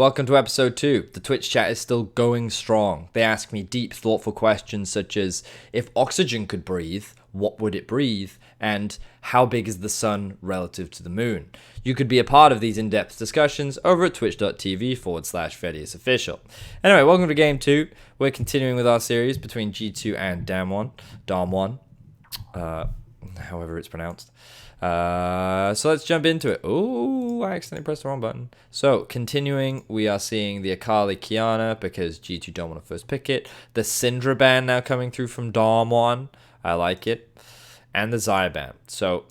Welcome to episode 2. The Twitch chat is still going strong. They ask me deep, thoughtful questions such as, if oxygen could breathe, what would it breathe? And how big is the sun relative to the moon? You could be a part of these in-depth discussions over at twitch.tv/Vedius Official. Anyway, welcome to game 2. We're continuing with our series between G2 and Damwon. However it's pronounced. So let's jump into it. Oh, I accidentally pressed the wrong button. So continuing, we are seeing the Akali Kiana because G2 don't want to first pick it. The Syndra ban now coming through from Damwon. I like it. And the Xayah ban. So,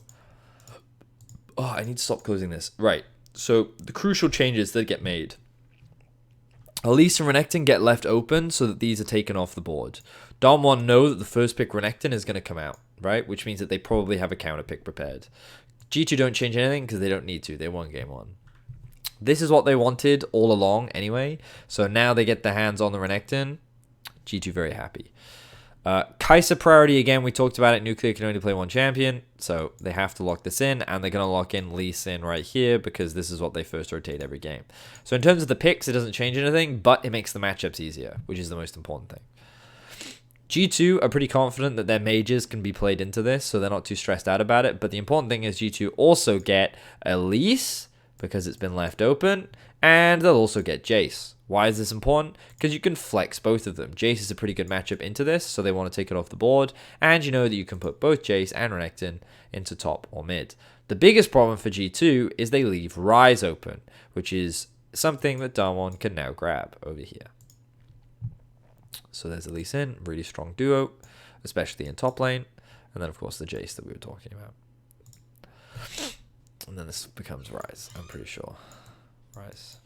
I need to stop closing this. Right. So the crucial changes that get made. Elise and Renekton get left open so that these are taken off the board. Damwon know that the first pick Renekton is going to come out, right? Which means that they probably have a counter pick prepared. G2 don't change anything because they don't need to. They won game 1. This is what they wanted all along anyway. So now they get their hands on the Renekton. G2 very happy. Kai'Sa priority, again, we talked about it. Nuclear can only play one champion, so they have to lock this in, and they're going to lock in Lee Sin right here because this is what they first rotate every game. So in terms of the picks, it doesn't change anything, but it makes the matchups easier, which is the most important thing. G2 are pretty confident that their mages can be played into this, so they're not too stressed out about it, but the important thing is G2 also get Elise, because it's been left open, and they'll also get Jace. Why is this important? Because you can flex both of them. Jace is a pretty good matchup into this, so they want to take it off the board. And you know that you can put both Jace and Renekton into top or mid. The biggest problem for G2 is they leave Ryze open, which is something that Damwon can now grab over here. So there's a Lee Sin, really strong duo, especially in top lane. And then, of course, the Jace that we were talking about. And then this becomes Ryze, I'm pretty sure. Ryze.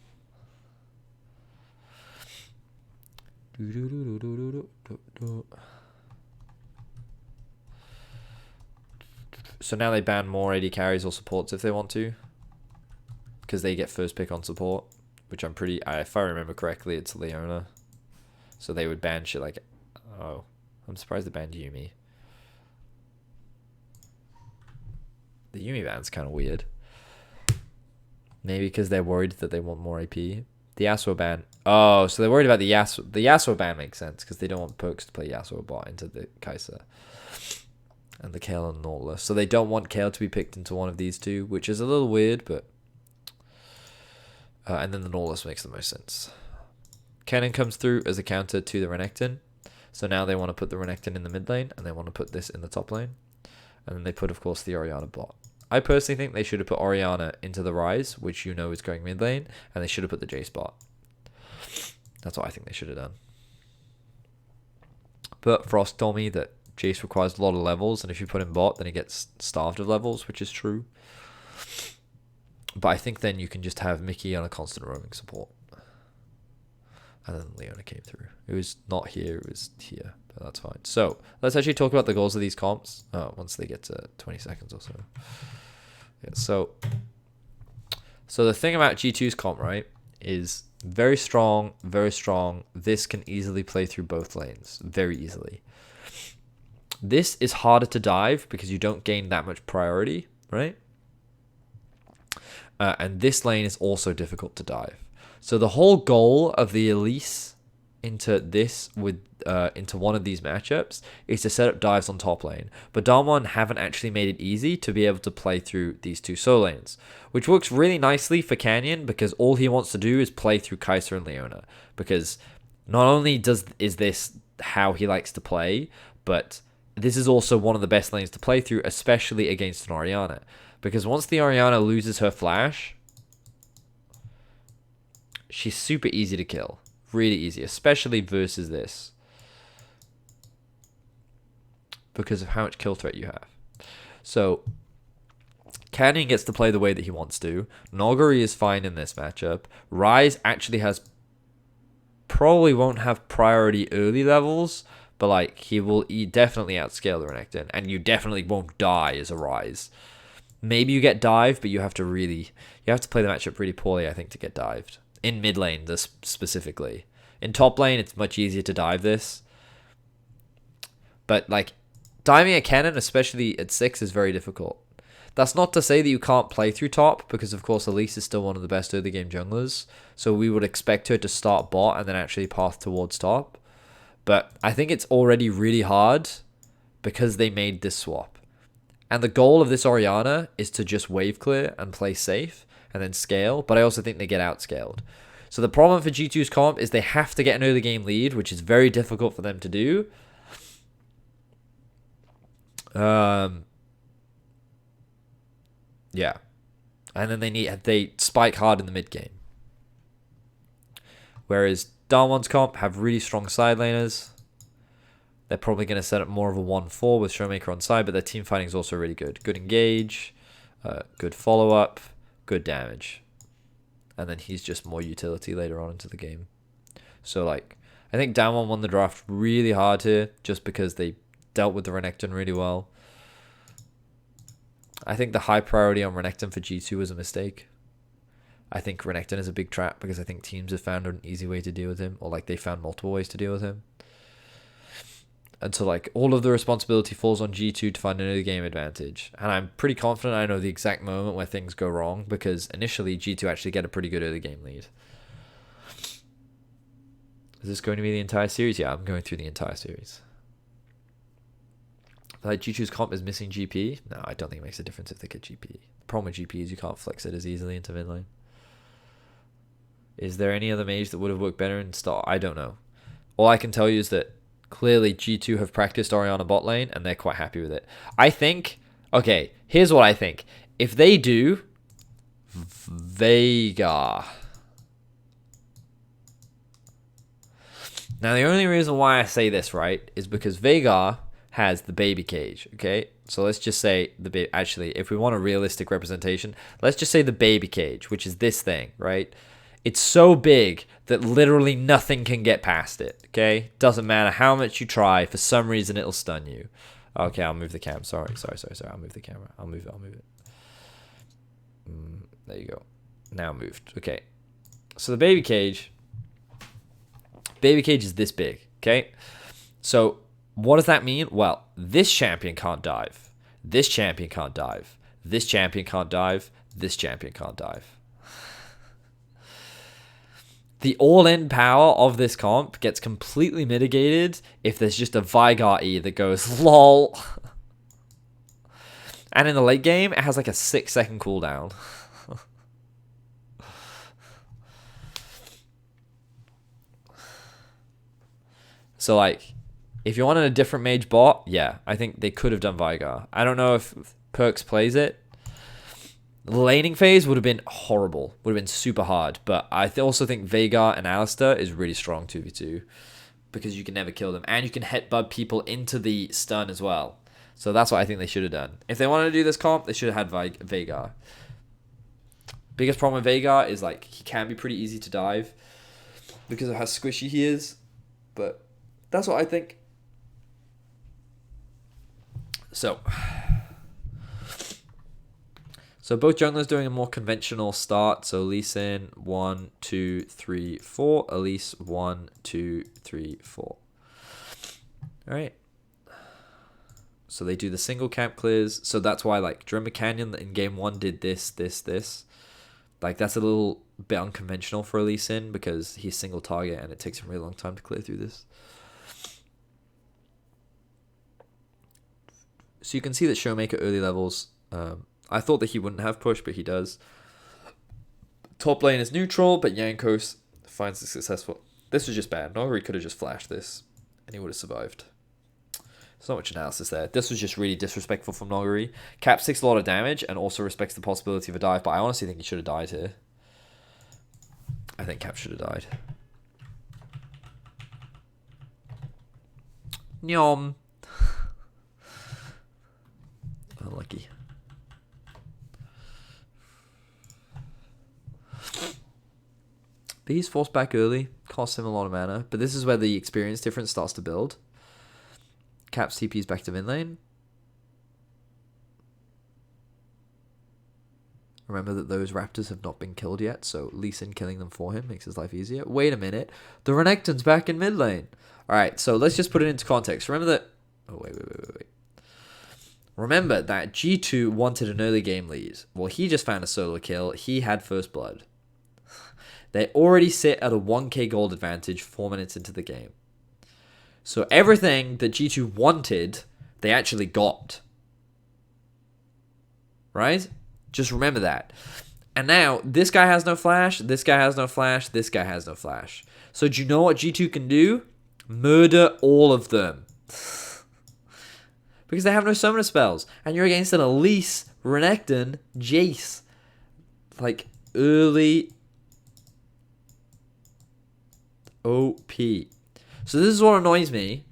So now they ban more AD carries or supports if they want to, because they get first pick on support, which if I remember correctly, it's Leona. So they would ban shit like, oh, I'm surprised they banned Yuumi. The Yuumi ban's kind of weird. Maybe because they're worried that they want more AP. The Yasuo ban. Oh, so they're worried about the Yasuo. The Yasuo ban makes sense because they don't want Perks to play Yasuo bot into the Kai'Sa. And the Kayle and Nautilus. So they don't want Kayle to be picked into one of these two, which is a little weird, but... and then the Nautilus makes the most sense. Kennen comes through as a counter to the Renekton. So now they want to put the Renekton in the mid lane, and they want to put this in the top lane. And then they put, of course, the Orianna bot. I personally think they should have put Orianna into the Ryze, which you know is going mid lane, and they should have put the Jace bot. That's what I think they should have done. But Frost told me that Jace requires a lot of levels, and if you put him bot, then he gets starved of levels, which is true. But I think then you can just have Mickey on a constant roaming support. And then Leona came through. It was not here, it was here. But that's fine. So, let's actually talk about the goals of these comps once they get to 20 seconds or so. Yeah, so the thing about G2's comp, right, is very strong, very strong. This can easily play through both lanes, very easily. This is harder to dive because you don't gain that much priority, right? And this lane is also difficult to dive. So the whole goal of the Elise into this into one of these matchups is to set up dives on top lane. But Damwon haven't actually made it easy to be able to play through these two solo lanes, which works really nicely for Canyon because all he wants to do is play through Kai'Sa and Leona. Because not only is this how he likes to play, but this is also one of the best lanes to play through, especially against an Orianna. Because once the Orianna loses her flash, she's super easy to kill. Really easy, especially versus this. Because of how much kill threat you have. So, Canyon gets to play the way that he wants to. Noguri is fine in this matchup. Ryze actually probably won't have priority early levels, but like he definitely outscale the Renekton, and you definitely won't die as a Ryze. Maybe you get dived, but you have to play the matchup really poorly, I think, to get dived. In mid lane, specifically. In top lane, it's much easier to dive this. But, like, diving a cannon, especially at 6, is very difficult. That's not to say that you can't play through top, because of course Elise is still one of the best early game junglers. So we would expect her to start bot and then actually path towards top. But I think it's already really hard because they made this swap. And the goal of this Orianna is to just wave clear and play safe and then scale. But I also think they get outscaled. So the problem for G2's comp is they have to get an early game lead, which is very difficult for them to do. Yeah. And then they spike hard in the mid game. Whereas Damwon's comp have really strong side laners. They're probably going to set up more of a 1-4 with Showmaker on side, but their team fighting is also really good. Good engage, good follow-up, good damage. And then he's just more utility later on into the game. So, like, I think Damwon won the draft really hard here just because they dealt with the Renekton really well. I think the high priority on Renekton for G2 was a mistake. I think Renekton is a big trap because I think teams have found an easy way to deal with him, or like they found multiple ways to deal with him. And so like all of the responsibility falls on G2 to find an early game advantage. And I'm pretty confident I know the exact moment where things go wrong because initially G2 actually get a pretty good early game lead. Is this going to be the entire series? Yeah, I'm going through the entire series. Like G2's comp is missing GP? No, I don't think it makes a difference if they get GP. The problem with GP is you can't flex it as easily into mid lane. Is there any other mage that would have worked better in start? I don't know. All I can tell you is that clearly G2 have practiced Orianna bot lane and they're quite happy with it. I think, okay, here's what I think. If they do Veigar. Now the only reason why I say this, right, is because Veigar has the baby cage, okay? So let's just say actually, if we want a realistic representation, let's just say the baby cage, which is this thing, right? It's so big that literally nothing can get past it, okay? Doesn't matter how much you try, for some reason it'll stun you. Okay, I'll move the cam. Sorry. I'll move the camera. I'll move it. There you go. Now moved. Okay. So the baby cage is this big, okay? So what does that mean? Well, this champion can't dive. This champion can't dive. This champion can't dive. This champion can't dive. The all-in power of this comp gets completely mitigated if there's just a Veigar E that goes lol. And in the late game, it has like a 6-second cooldown. So like, if you wanted a different mage bot, yeah, I think they could have done Veigar. I don't know if Perks plays it. The laning phase would have been horrible. Would have been super hard. But I also think Veigar and Alistar is really strong 2v2. Because you can never kill them. And you can headbutt people into the stun as well. So that's what I think they should have done. If they wanted to do this comp, they should have had Veigar. Biggest problem with Veigar is like he can be pretty easy to dive. Because of how squishy he is. But that's what I think. So both junglers doing a more conventional start. So Lee Sin 1, 2, 3, 4. Elise 1, 2, 3, 4. All right. So they do the single camp clears. So that's why like Drummer Canyon in game 1 did this. Like that's a little bit unconventional for Lee Sin because he's single target and it takes him a really long time to clear through this. So you can see that Showmaker early levels. I thought that he wouldn't have push, but he does. Top lane is neutral, but Yankos finds it successful. This was just bad. Noguri could have just flashed this, and he would have survived. There's not much analysis there. This was just really disrespectful from Noguri. Cap takes a lot of damage, and also respects the possibility of a dive, but I honestly think he should have died here. I think Cap should have died. Nyom. Unlucky. But he's forced back early, costs him a lot of mana, but this is where the experience difference starts to build. Cap's TP's back to mid lane. Remember that those raptors have not been killed yet, so Lee Sin killing them for him makes his life easier. Wait a minute, the Renekton's back in mid lane. Alright, so let's just put it into context. Remember that... Oh, wait. Remember that G2 wanted an early game lead. Well, he just found a solo kill. He had first blood. They already sit at a 1k gold advantage 4 minutes into the game. So everything that G2 wanted, they actually got. Right? Just remember that. And now, this guy has no flash, this guy has no flash, this guy has no flash. So do you know what G2 can do? Murder all of them. Because they have no summoner spells. And you're against an Elise, Renekton, Jace. Like, early OP. So this is what annoys me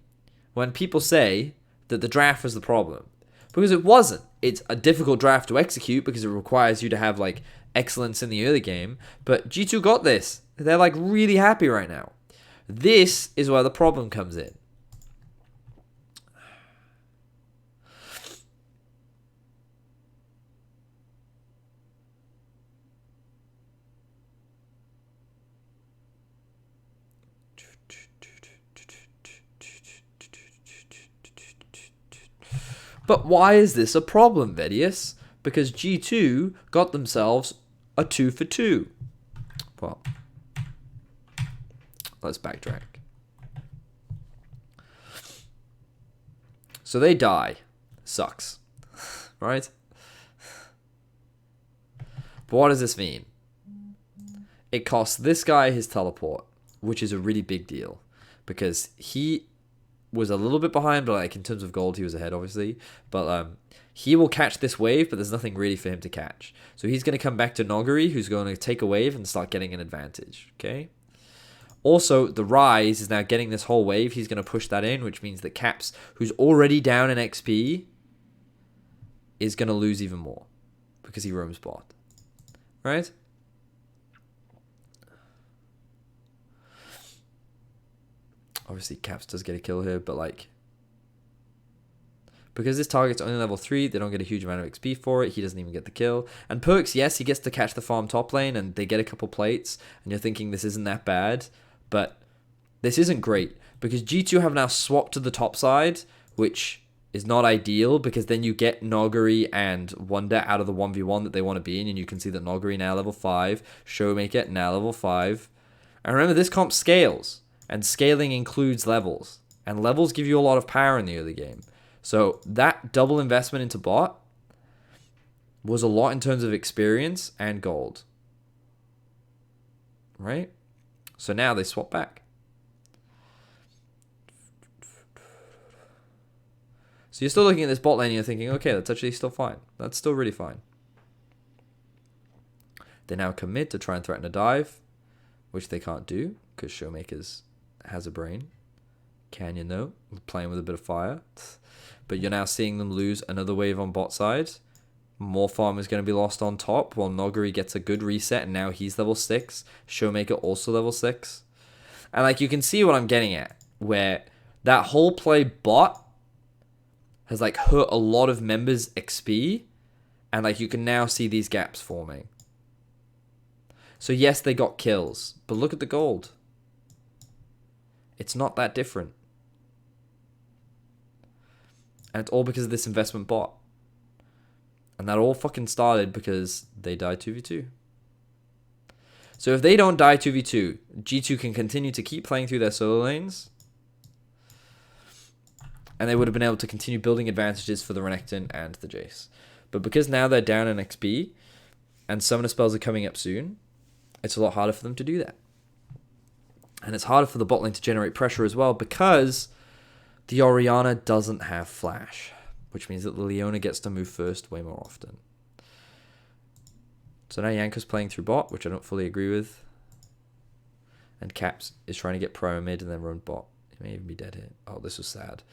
when people say that the draft was the problem. Because it wasn't. It's a difficult draft to execute because it requires you to have, like, excellence in the early game. But G2 got this. They're, like, really happy right now. This is where the problem comes in. But why is this a problem, Vedius? Because G2 got themselves a 2 for 2. Well, let's backtrack. So they die. Sucks. Right? But what does this mean? It costs this guy his teleport, which is a really big deal. Because he was a little bit behind, but like in terms of gold, he was ahead, obviously. But he will catch this wave, but there's nothing really for him to catch. So he's going to come back to Noguri, who's going to take a wave and start getting an advantage. Okay. Also, the Rise is now getting this whole wave. He's going to push that in, which means that Caps, who's already down in XP, is going to lose even more because he roams bot. Right? Obviously, Caps does get a kill here, but like, because this target's only level 3, they don't get a huge amount of XP for it. He doesn't even get the kill. And Perks, yes, he gets to catch the farm top lane, and they get a couple plates, and you're thinking this isn't that bad, but this isn't great, because G2 have now swapped to the top side, which is not ideal, because then you get Noguri and Wonder out of the 1v1 that they want to be in, and you can see that Noguri now level 5, Showmaker now level 5. And remember, this comp scales. And scaling includes levels. And levels give you a lot of power in the early game. So that double investment into bot was a lot in terms of experience and gold. Right? So now they swap back. So you're still looking at this bot lane and you're thinking, okay, that's actually still fine. That's still really fine. They now commit to try and threaten a dive, which they can't do because Showmakers has a brain. Canyon, though, playing with a bit of fire. But you're now seeing them lose another wave on bot side. More farm is going to be lost on top, while Noguri gets a good reset, and now he's level 6. Showmaker also level 6. And like you can see what I'm getting at, where that whole play bot has like hurt a lot of members' XP, and like you can now see these gaps forming. So yes, they got kills, but look at the gold. It's not that different. And it's all because of this investment bot. And that all fucking started because they died 2v2. So if they don't die 2v2, G2 can continue to keep playing through their solo lanes. And they would have been able to continue building advantages for the Renekton and the Jace. But because now they're down in XP, and summoner spells are coming up soon, it's a lot harder for them to do that. And it's harder for the bot lane to generate pressure as well because the Orianna doesn't have flash, which means that the Leona gets to move first way more often. So now Yanko's playing through bot, which I don't fully agree with. And Caps is trying to get pro mid and then run bot. He may even be dead here. Oh, this was sad.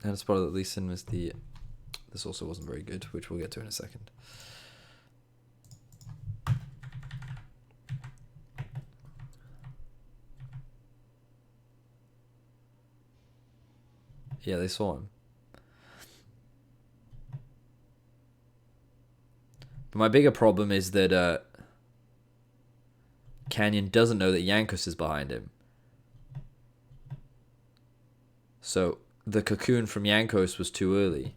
And a spoiler that Lee Sin was the... This also wasn't very good, which we'll get to in a second. Yeah, they saw him. But my bigger problem is that Canyon doesn't know that Yankos is behind him. So the cocoon from Yankos was too early.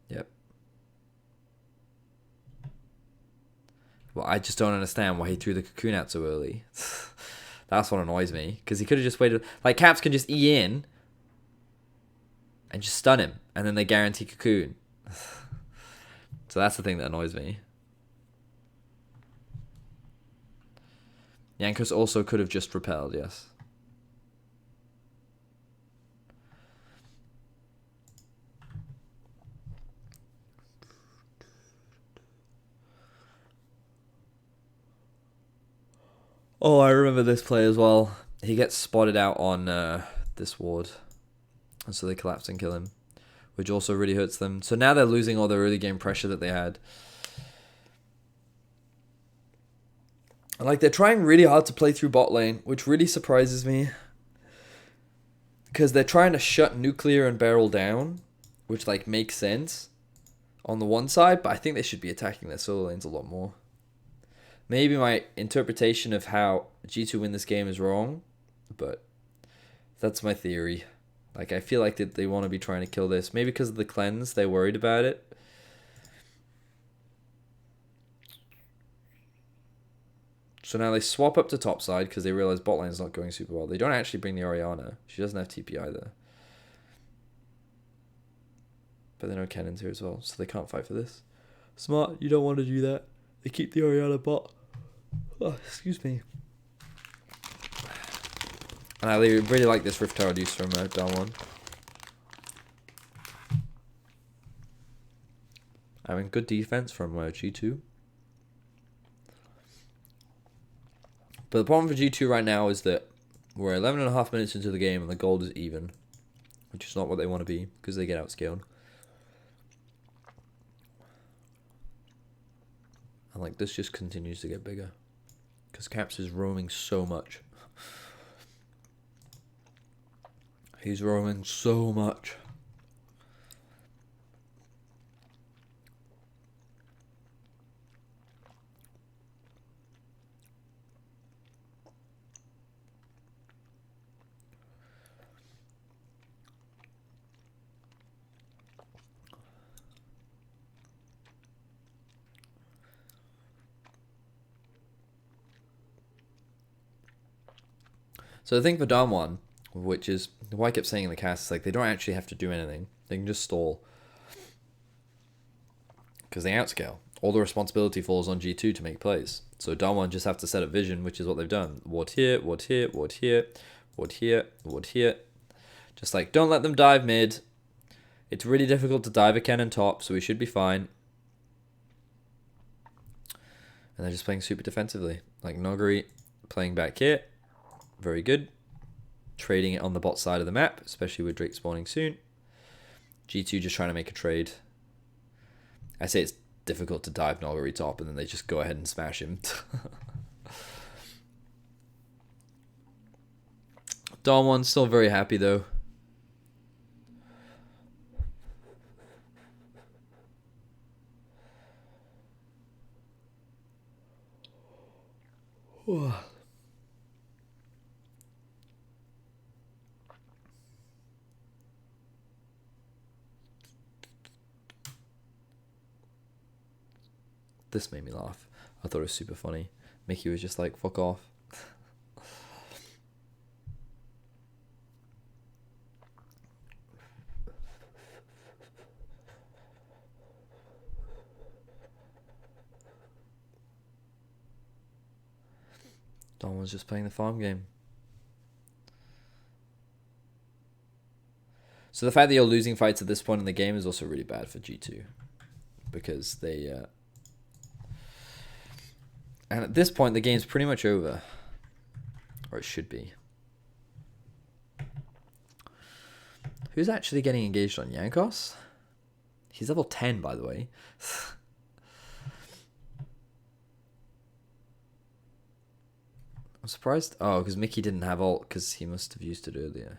Yep. Well, I just don't understand why he threw the cocoon out so early. That's what annoys me. Because he could have just waited. Like, Caps can just E in and just stun him. And then they guarantee cocoon. So that's the thing that annoys me. Yankos also could have just repelled, yes. Oh, I remember this play as well. He gets spotted out on this ward. And so they collapse and kill him. Which also really hurts them. So now they're losing all their early game pressure that they had. And like, they're trying really hard to play through bot lane, which really surprises me. Because they're trying to shut Nuclear and Beryl down, which like makes sense on the one side, but I think they should be attacking their solo lanes a lot more. Maybe my interpretation of how G2 win this game is wrong, but that's my theory. Like, I feel like they want to be trying to kill this. Maybe because of the cleanse, they're worried about it. So now they swap up to top side because they realize bot lane is not going super well. They don't actually bring the Orianna. She doesn't have TP either. But they know Cannon's here as well, so they can't fight for this. Smart, you don't want to do that. They keep the Orianna bot. Oh, excuse me. And I really like this Rift Tower use from Damwon. Having good defense from G2. But the problem for G2 right now is that we're 11.5 minutes into the game and the gold is even. Which is not what they want to be, because they get outscaled. And like, this just continues to get bigger. Because Caps is roaming so much. He's roaming so much. So the thing for Damwon, which is why I kept saying in the cast, is like they don't actually have to do anything. They can just stall. Because they outscale. All the responsibility falls on G2 to make plays. So Damwon just have to set up vision, which is what they've done. Ward here, ward here, ward here, ward here, ward here. Just like, don't let them dive mid. It's really difficult to dive a cannon top, so we should be fine. And they're just playing super defensively. Like Noguri playing back here. Very good. Trading it on the bot side of the map, especially with Drake spawning soon. G2 just trying to make a trade. I say it's difficult to dive Noguri top, and then they just go ahead and smash him. Damwon's still very happy, though. This made me laugh. I thought it was super funny. Mickey was just like, fuck off. Damwon's just playing the farm game. So the fact that you're losing fights at this point in the game is also really bad for G2. Because they... and at this point, the game's pretty much over. Or it should be. Who's actually getting engaged on Yankos? He's level 10, by the way. I'm surprised. Oh, because Mickey didn't have ult because he must have used it earlier.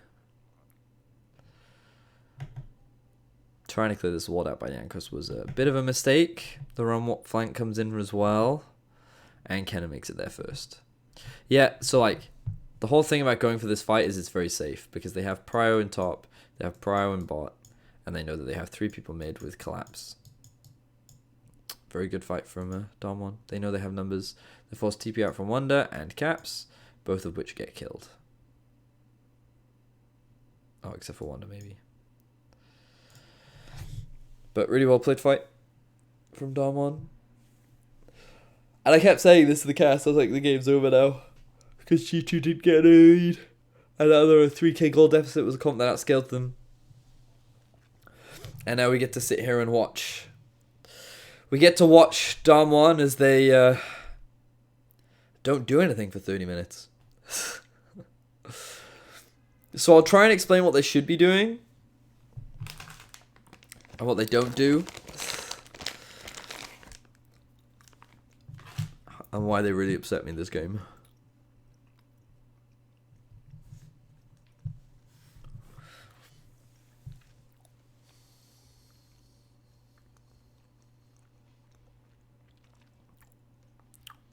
Trying to clear this ward out by Jankos was a bit of a mistake. The run flank comes in as well. And Kenna makes it there first. Yeah, so like, the whole thing about going for this fight is it's very safe. Because they have Prio in top, they have Prio in bot, and they know that they have 3 people mid with Collapse. Very good fight from Damwon. They know they have numbers. They force TP out from Wonder and Caps, both of which get killed. Oh, except for Wonder, maybe. But really well played fight from Damwon. And I kept saying this to the cast. I was like, the game's over now. Because G2 didn't get an lead. And now they're a 3k goal deficit. Was a comp that outscaled them. And now we get to sit here and watch. We get to watch Damwon as they don't do anything for 30 minutes. So I'll try and explain what they should be doing. And what they don't do. And why they really upset me in this game.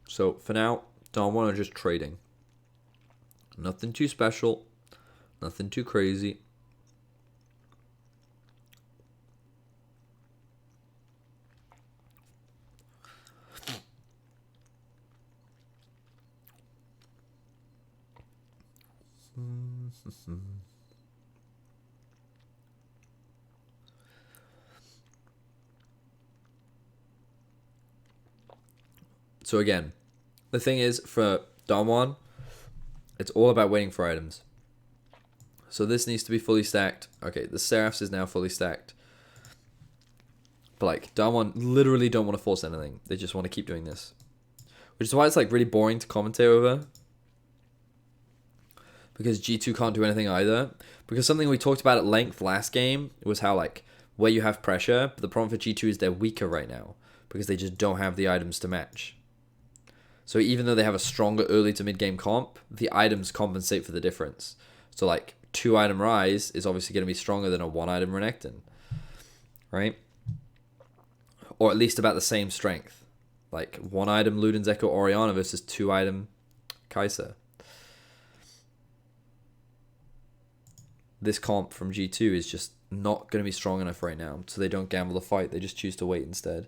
So for now, Damwon are just trading. Nothing too special. Nothing too crazy. So again, the thing is for Damwon, it's all about waiting for items. So this needs to be fully stacked. Okay, the Seraphs is now fully stacked. But like, Damwon literally don't want to force anything. They just want to keep doing this. Which is why it's like really boring to commentate over. Because G2 can't do anything either. Because something we talked about at length last game was how like, where you have pressure, but the problem for G2 is they're weaker right now. Because they just don't have the items to match. So even though they have a stronger early to mid game comp, the items compensate for the difference. So like, 2-item Rise is obviously going to be stronger than a 1-item Renekton. Right? Or at least about the same strength. Like, 1-item Luden's Echo Orianna versus 2-item Kai'Sa. This comp from G2 is just not going to be strong enough right now. So they don't gamble the fight. They just choose to wait instead.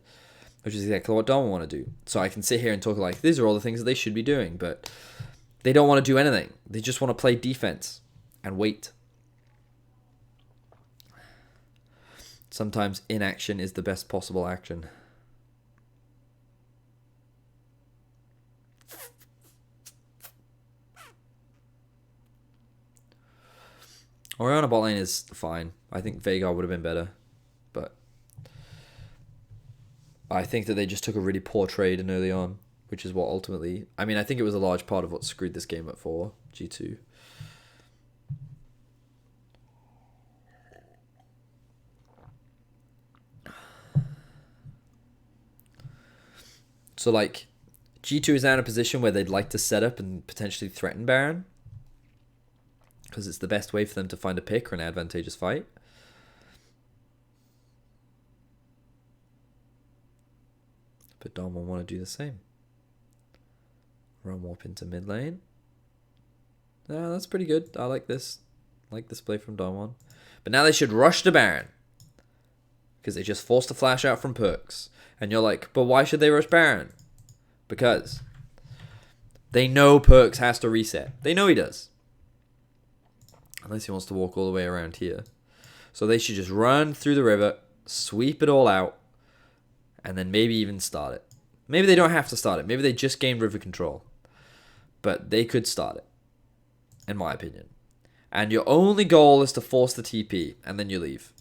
Which is exactly what Damwon want to do. So I can sit here and talk like, these are all the things that they should be doing. But they don't want to do anything. They just want to play defense. And wait. Sometimes inaction is the best possible action. Orianna bot lane is fine. I think Veigar would have been better. But I think that they just took a really poor trade in early on. Which is what ultimately... I mean, I think it was a large part of what screwed this game up for G2. So, like, G2 is now in a position where they'd like to set up and potentially threaten Baron. Because it's the best way for them to find a pick or an advantageous fight. But Dom will want to do the same. Run warp into mid lane. Yeah, that's pretty good. I like this. I like this play from Damwon. But now they should rush to Baron. Because they just forced a flash out from Perks. And you're like, but why should they rush Baron? Because they know Perks has to reset. They know he does. Unless he wants to walk all the way around here. So they should just run through the river, sweep it all out, and then maybe even start it. Maybe they don't have to start it. Maybe they just gained river control. But they could start it. In my opinion. And your only goal is to force the TP, and then you leave.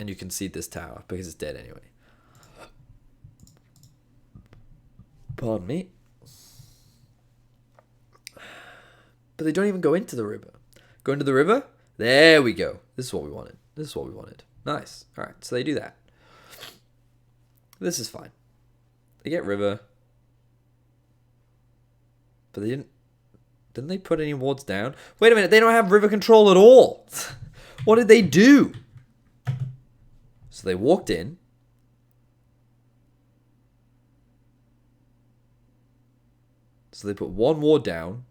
And you concede this tower, because it's dead anyway. Pardon me. But they don't even go into the river. Go into the river? There we go. This is what we wanted. This is what we wanted. Nice. Alright, so they do that. This is fine. They get river. But they didn't... Didn't they put any wards down? Wait a minute, they don't have river control at all. What did they do? So they walked in. So they put one ward down,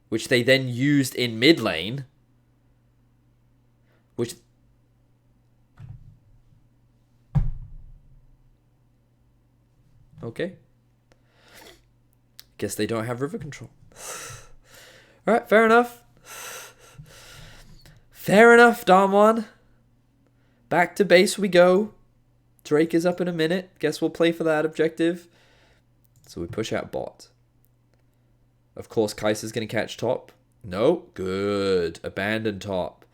which they then used in mid lane, which... Okay. Guess they don't have river control. Alright, fair enough. Fair enough, Damwon. Back to base we go. Drake is up in a minute. Guess we'll play for that objective. So we push out bot. Of course, Kai'Sa's going to catch top. No. Good. Abandon top.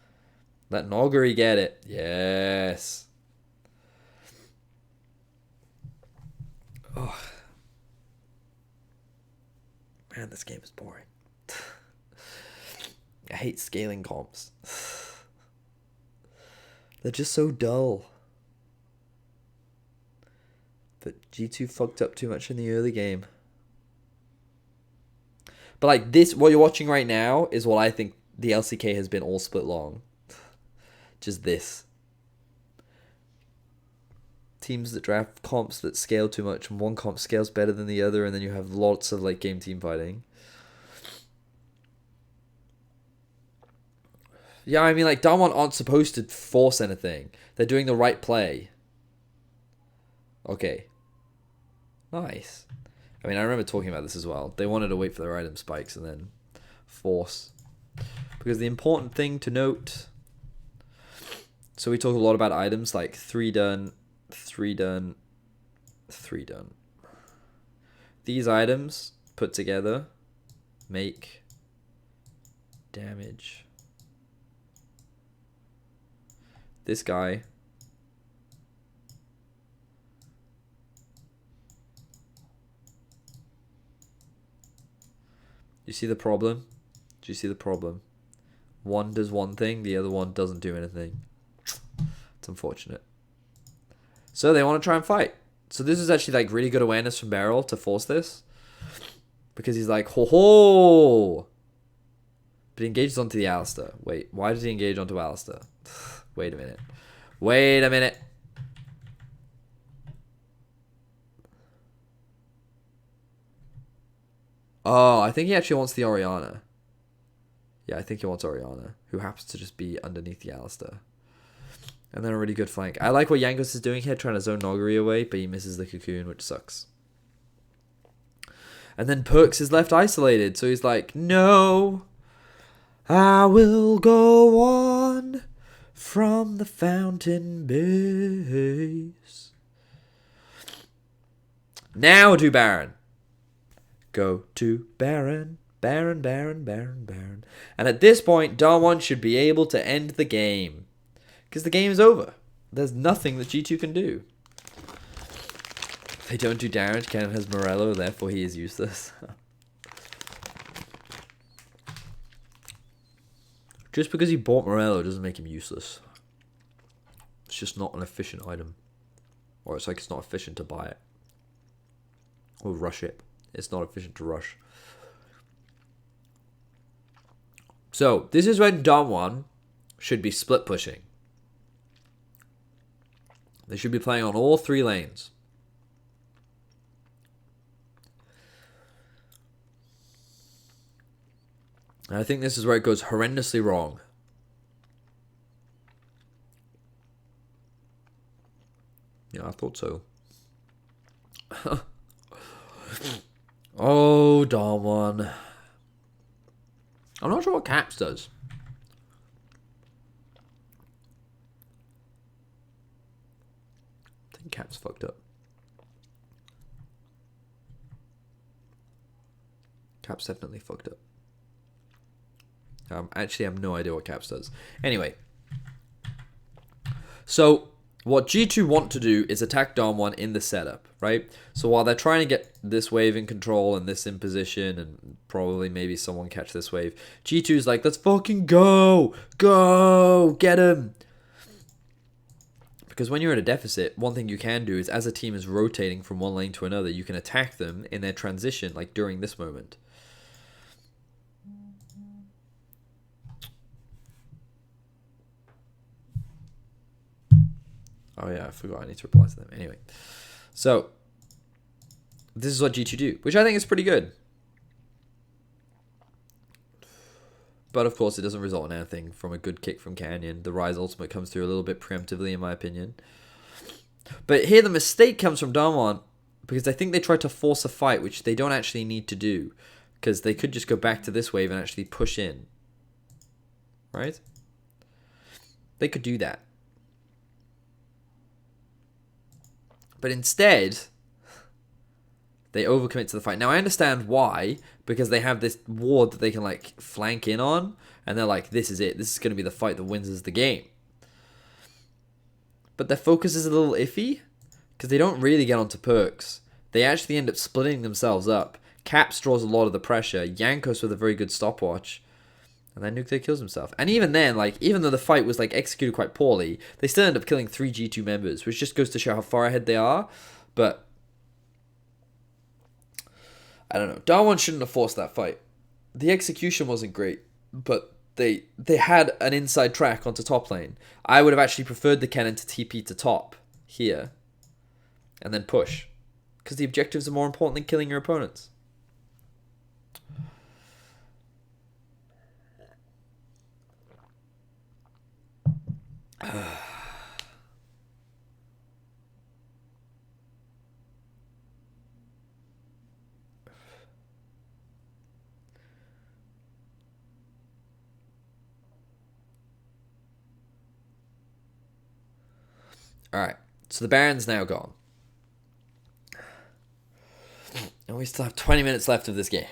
Let Noguri get it. Yes. Oh. Man, this game is boring. I hate scaling comps. They're just so dull. But G2 fucked up too much in the early game. But like this, what you're watching right now is what I think the LCK has been all split long. Just this. Teams that draft comps that scale too much, and one comp scales better than the other, and then you have lots of like game team fighting. Yeah, I mean, like, Damwon aren't supposed to force anything. They're doing the right play. Okay. Nice. I mean, I remember talking about this as well. They wanted to wait for their item spikes and then force. Because the important thing to note... So we talk a lot about items like 3 done, 3 done, 3 done. These items put together make damage. This guy you see the problem? Do you see the problem? One does one thing, the other one doesn't do anything. It's unfortunate. So they want to try and fight. So this is actually like really good awareness from Beryl to force this. Because he's like, ho ho! But he engages onto the Alistar. Wait, why did he engage onto Alistar? Wait a minute. Wait a minute. Oh, I think he actually wants the Orianna. Yeah, I think he wants Orianna, who happens to just be underneath the Alistar. And then a really good flank. I like what Yankos is doing here, trying to zone Noguri away, but he misses the cocoon, which sucks. And then Perks is left isolated, so he's like, no, I will go on from the fountain base. Now do Baron. Go to Baron, Baron, Baron, Baron, Baron. And at this point, Damwon should be able to end the game. Because the game is over. There's nothing that G2 can do. They don't do damage. Cannon has Morello, therefore he is useless. Just because he bought Morello doesn't make him useless. It's just not an efficient item. Or it's like it's not efficient to buy it. Or rush it. It's not efficient to rush. So, this is when Damwon should be split pushing. They should be playing on all 3 lanes. And I think this is where it goes horrendously wrong. Yeah, I thought so. Oh, Damwon. I'm not sure what Caps does. I think Caps fucked up. Caps definitely fucked up. Actually, I have no idea what Caps does. Anyway. So, what G2 want to do is attack Damwon in the setup, right? So while they're trying to get this wave in control and this in position and probably maybe someone catch this wave, G2's like, let's fucking go! Go! Get him! Because when you're at a deficit, one thing you can do is as a team is rotating from one lane to another, you can attack them in their transition, like during this moment. Oh yeah, I forgot. I need to reply to them. Anyway. So, this is what G2 do, which I think is pretty good. But of course, it doesn't result in anything from a good kick from Canyon. The Rise ultimate comes through a little bit preemptively, in my opinion. But here the mistake comes from Damwon, because I think they tried to force a fight, which they don't actually need to do. Because they could just go back to this wave and actually push in. Right? They could do that. But instead, they overcommit to the fight. Now, I understand why, because they have this ward that they can, like, flank in on, and they're like, this is it. This is going to be the fight that wins us the game. But their focus is a little iffy, because they don't really get onto perks. They actually end up splitting themselves up. Caps draws a lot of the pressure. Yankos with a very good stopwatch. And then Nuclear kills himself. And even then, like, even though the fight was, like, executed quite poorly, they still end up killing 3 G2 members, which just goes to show how far ahead they are. But I don't know. Damwon shouldn't have forced that fight. The execution wasn't great, but they had an inside track onto top lane. I would have actually preferred the Kennen to TP to top here and then push, because the objectives are more important than killing your opponents. Alright, so the Baron's now gone. And we still have 20 minutes left of this game.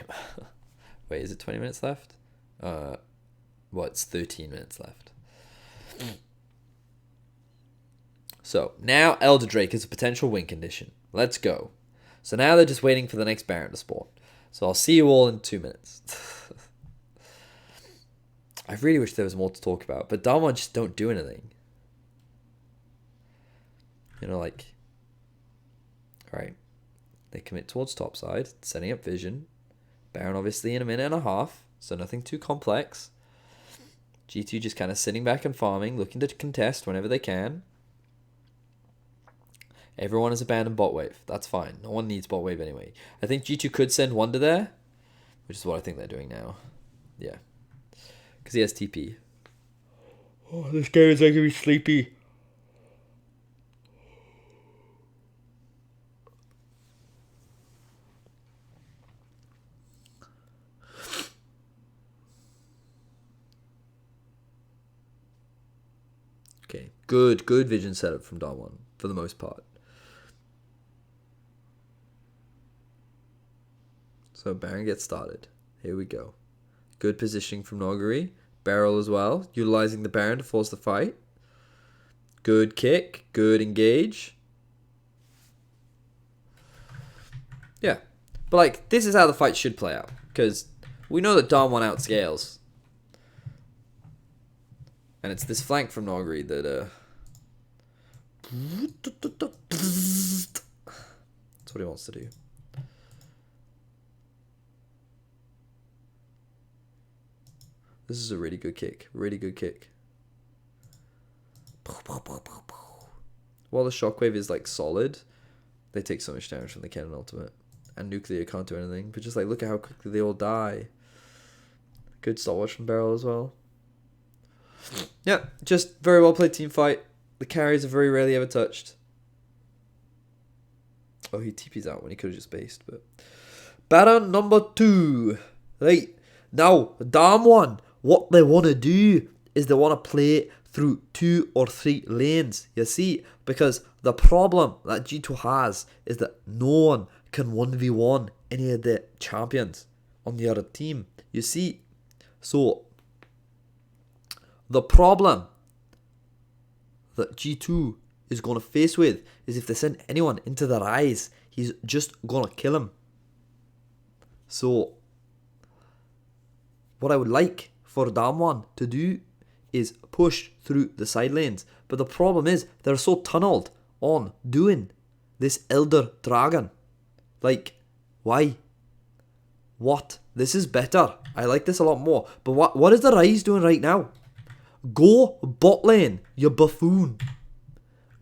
Wait, is it 20 minutes left? It's 13 minutes left. So, now Elder Drake is a potential win condition. Let's go. So now they're just waiting for the next Baron to spawn. So I'll see you all in 2 minutes. I really wish there was more to talk about, but Damwon just don't do anything. You know, like, alright, they commit towards topside, setting up vision. Baron obviously in a minute and a half, so nothing too complex. G2 just kind of sitting back and farming, looking to contest whenever they can. Everyone has abandoned bot wave. That's fine. No one needs bot wave anyway. I think G2 could send Wonder there, which is what I think they're doing now. Yeah. Because he has TP. Oh, this game is making me sleepy. Okay, good vision setup from Damwon for the most part. So Baron gets started. Here we go. Good positioning from Noguri. Barrel as well, utilizing the Baron to force the fight. Good kick, good engage. Yeah, but like, this is how the fight should play out, because we know that Damwon outscales. And it's this flank from Noguri that that's what he wants to do. This is a really good kick. Really good kick. While the shockwave is like solid, they take so much damage from the Cannon ultimate. And Nuclear can't do anything. But just like, look at how quickly they all die. Good stopwatch from Barrel as well. Yeah, just very well played team fight. The carries are very rarely ever touched. Oh, he TP's out when he could have just based, but Baron number 2. Right, now, Damwon, what they want to do is they want to play through 2 or 3 lanes, you see, because the problem that G2 has is that no one can 1v1 any of the champions on the other team, you see. So the problem that G2 is going to face with is if they send anyone into the Rise, he's just going to kill him. So what I would like for Damwon to do is push through the side lanes. But the problem is they're so tunneled on doing this Elder Dragon. Like, why? What? This is better. I like this a lot more. But what is the Rise doing right now? Go bot lane, you buffoon.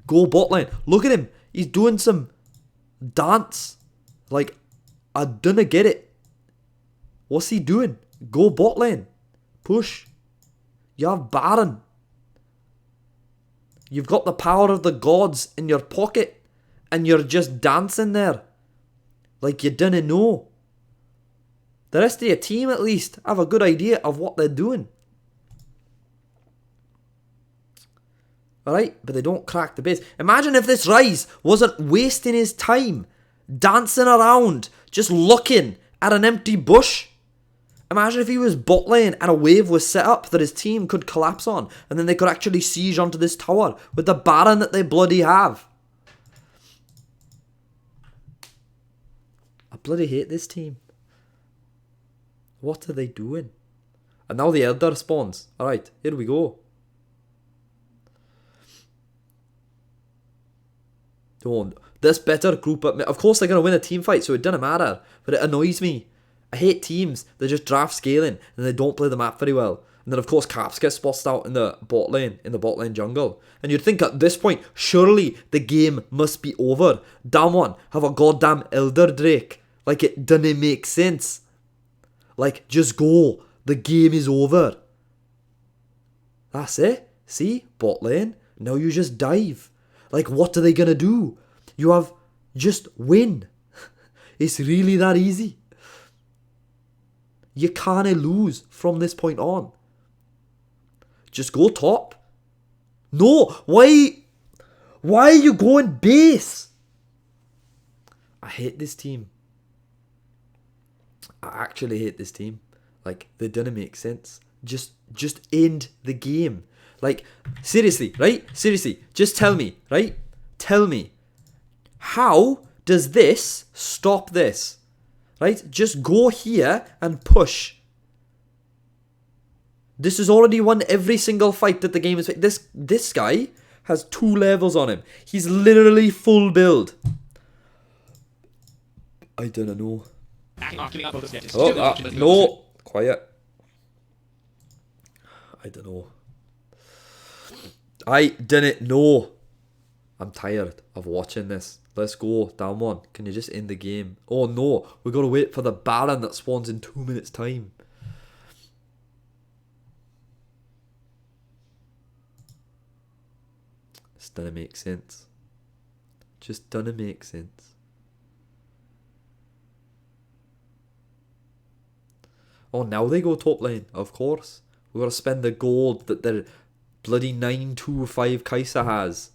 Go bot lane. Look at him. He's doing some dance. Like, I dunna get it. What's he doing? Go bot lane. Push. You have Baron. You've got the power of the gods in your pocket. And you're just dancing there. Like you didn't know. The rest of your team at least have a good idea of what they're doing. Alright? But they don't crack the base. Imagine if this Ryze wasn't wasting his time dancing around, just looking at an empty bush. Imagine if he was bot lane and a wave was set up that his team could collapse on, and then they could actually siege onto this tower with the Baron that they bloody have. I bloody hate this team. What are they doing? And now the Elder spawns. Alright, here we go. Oh, this better group up. Of course they're going to win a team fight, so it doesn't matter. But it annoys me. I hate teams that just draft scaling and they don't play the map very well. And then of course Caps gets spotted out in the bot lane jungle. And you'd think at this point, surely the game must be over. Damwon have a goddamn Elder Drake. Like, it doesn't make sense. Like, just go. The game is over. That's it. See? Bot lane. Now you just dive. Like, what are they going to do? You have... Just win. It's really that easy. You can't lose from this point on. Just go top. No! Why are you going base? I hate this team. I actually hate this team. Like, they didn't make sense. Just end the game. Like, seriously, right? Seriously, just tell me, right? Tell me. How does this stop this? Right? Just go here and push. This has already won every single fight that the game is... This guy has 2 levels on him. He's literally full build. I don't know. Oh, no. Quiet. I don't know. I didn't know. I'm tired of watching this. Let's go, Damwon. Can you just end the game? Oh no, we gotta wait for the Baron that spawns in 2 minutes time. This doesn't make sense. Just doesn't make sense. Oh, now they go top lane, of course. We gotta spend the gold that their bloody 925 Kai'Sa has.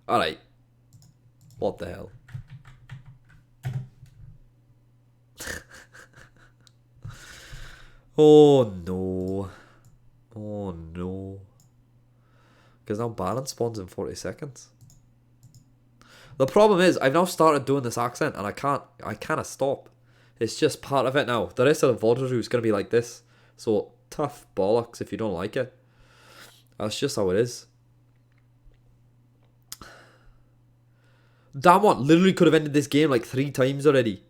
Alright. What the hell? Oh no. Oh no. Because now Baron spawns in 40 seconds. The problem is, I've now started doing this accent and I can't stop. It's just part of it now. The rest of the VOD review is going to be like this. So, tough bollocks if you don't like it. That's just how it is. Damwon literally could have ended this game like 3 times already.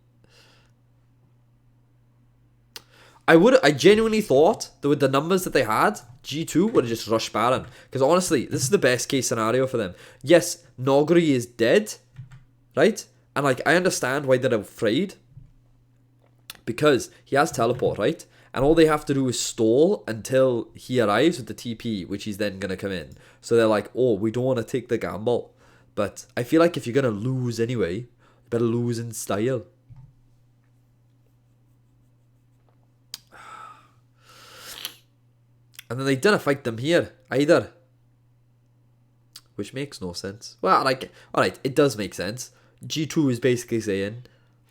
I genuinely thought that with the numbers that they had, G2 would have just rushed Baron. Because honestly, this is the best case scenario for them. Yes, Nogri is dead, right? And like, I understand why they're afraid. Because he has teleport, right? And all they have to do is stall until he arrives with the TP, which he's then going to come in. So they're like, oh, we don't want to take the gamble. But I feel like if you're going to lose anyway, you better lose in style. And then they didn't fight them here either. Which makes no sense. Well, like, alright, it does make sense. G2 is basically saying,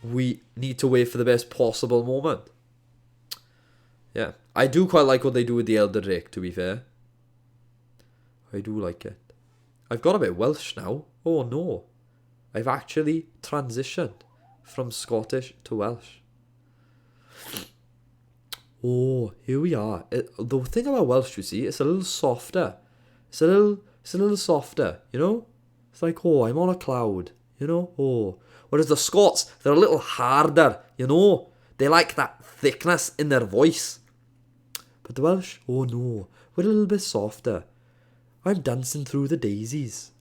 we need to wait for the best possible moment. Yeah. I do quite like what they do with the Elder Drake, to be fair. I do like it. I've got a bit Welsh now. Oh no. I've actually transitioned from Scottish to Welsh. Oh, here we are. The thing about Welsh, you see, it's a little softer. It's a little softer, you know? It's like, oh, I'm on a cloud, you know? Oh. Whereas the Scots, they're a little harder, you know? They like that thickness in their voice. But the Welsh, oh no, we're a little bit softer. I'm dancing through the daisies.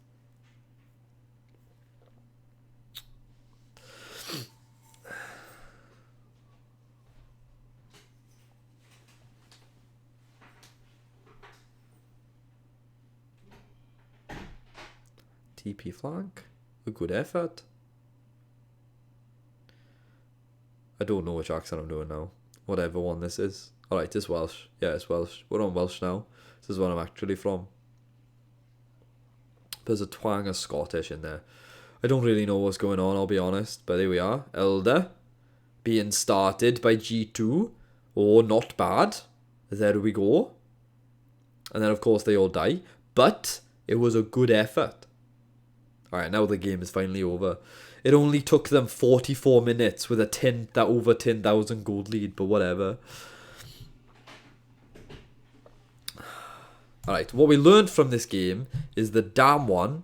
TP flank. A good effort. I don't know which accent I'm doing now. Whatever one this is. Alright, it's Welsh. Yeah, it's Welsh. We're on Welsh now. This is where I'm actually from. There's a twang of Scottish in there. I don't really know what's going on, I'll be honest. But there we are. Elder. Being started by G2. Oh, not bad. There we go. And then, of course, they all die. But it was a good effort. Alright, now the game is finally over. It only took them 44 minutes with that over 10,000 gold lead, but whatever. Alright, what we learned from this game is that Damwon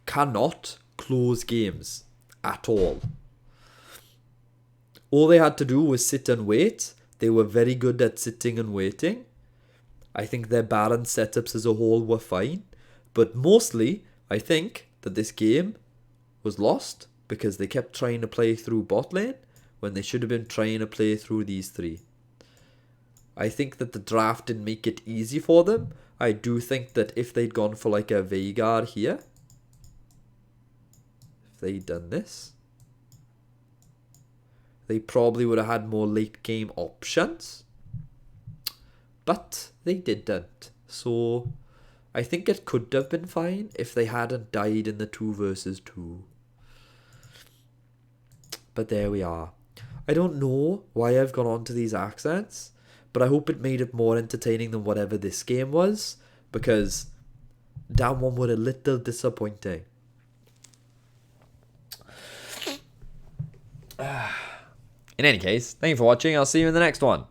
cannot close games at all. All they had to do was sit and wait. They were very good at sitting and waiting. I think their Baron setups as a whole were fine. But mostly, I think that this game was lost because they kept trying to play through bot lane when they should have been trying to play through these three. I think that the draft didn't make it easy for them. I do think that if they'd gone for like a Veigar here, if they'd done this, they probably would have had more late game options. But they didn't. So I think it could have been fine if they hadn't died in the 2 versus 2. But there we are. I don't know why I've gone on to these accents, but I hope it made it more entertaining than whatever this game was, because that one were a little disappointing. In any case, thank you for watching. I'll see you in the next one.